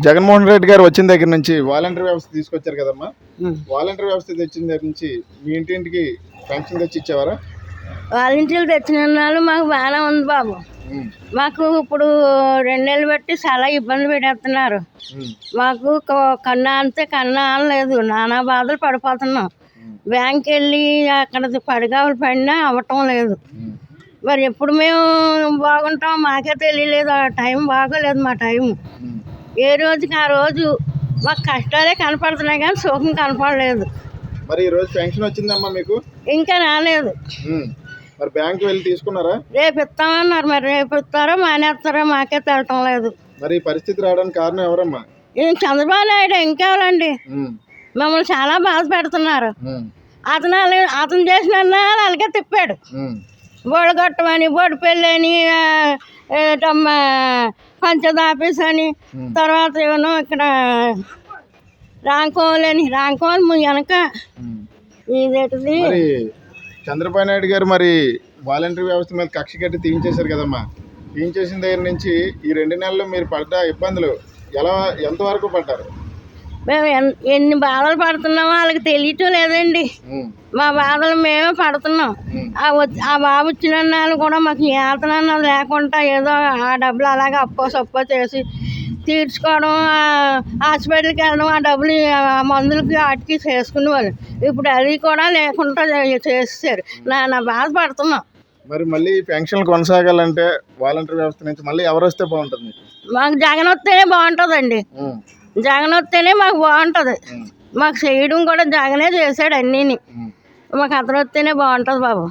జగన్మోహన్ రెడ్డి గారు వచ్చిన దగ్గర నుంచి వాలంటీర్ వ్యవస్థ తీసుకొచ్చారు కదమ్మా. వాలంటీర్ వ్యవస్థ తెచ్చిన దగ్గర నుంచి మీ ఇంటింటికి పెన్షన్ తెచ్చి ఇచ్చేవారా? వాలంటీర్లు తెచ్చిన నాళ్ళు మాకు బాగానే ఉంది బాబు. మాకు ఇప్పుడు 2 నెలలు బట్టి చాలా ఇబ్బంది పెట్టేస్తున్నారు. మాకు కన్నా అంతే కన్నా అనలేదు, నానా బాధలు పడిపోతున్నాం. బ్యాంక్ వెళ్ళి అక్కడ పడిగావులు పడినా అవ్వటం లేదు. మరి ఎప్పుడు మేము బాగుంటాం మాకే తెలియలేదు. ఆ టైం బాగోలేదు మా టైం. ఏ రోజుకి ఆ రోజు మాకు కష్టాలే కనపడుతున్నాయి కానీ సుఖం కనపడలేదు. మరి ఈ రోజు పెన్షన్ వచ్చిందమ్మా మీకు? ఇంకా రాలేదు. మరి బ్యాంక్ వెళ్ళి తీసుకున్నారా? రేపు ఇస్తామన్నారు. మరి రేపు ఇస్తారో మానేస్తారో మాకే తెలటం లేదు. మరి ఈ పరిస్థితి రావడానికి కారణం ఎవరమ్మా? చంద్రబాబు నాయుడు ఇంకెవరండి. మమ్మల్ని చాలా బాధ పెడుతున్నారు. అతను చేసిన అలాగే తిప్పాడు. బోడు కట్టమని, బోడు పెళ్ళని, పంచాయత్ ఆఫీస్ అని, తర్వాత ఏమో ఇక్కడ రాంకోవాలి వెనక ఇదేంటిది. మరి చంద్రబాబు నాయుడు గారు మరి వాలంటీర్ వ్యవస్థ మీద కక్ష కట్టి తీయించేశారు కదమ్మా. తీయించేసిన దగ్గర నుంచి ఈ 2 నెలల్లో మీరు పడ్డ ఇబ్బందులు ఎంతవరకు పడ్డారు? మేము ఎన్ని బాధలు పడుతున్నామో వాళ్ళకి తెలియటం లేదండి. మా బాధలు మేమే పడుతున్నాం. ఆ బాబు వచ్చిన నాళ్ళు కూడా మాకు యాతన లేకుండా ఏదో ఆ డబ్బులు అలాగే అప్పో చేసి తీర్చుకోవడం, హాస్పిటల్కి వెళ్ళడం, ఆ డబ్బులు మందులకి వాటికి చేసుకునేవాళ్ళు. ఇప్పుడు అది కూడా లేకుండా చేసేసారు. నా బాధపడుతున్నాం. మరి మళ్ళీ పెన్షన్లు కొనసాగాలంటే వాలంటీర్ వ్యవస్థ నుంచి మళ్ళీ ఎవరు వస్తే బాగుంటుంది? మాకు జగన్ వస్తేనే బాగుంటుందండి. జగన్ వస్తేనే మాకు బాగుంటుంది. మాకు చేయడం కూడా జగనే చేశాడు అన్నీని. మాకు అతను వస్తేనే బాగుంటుంది బాబు.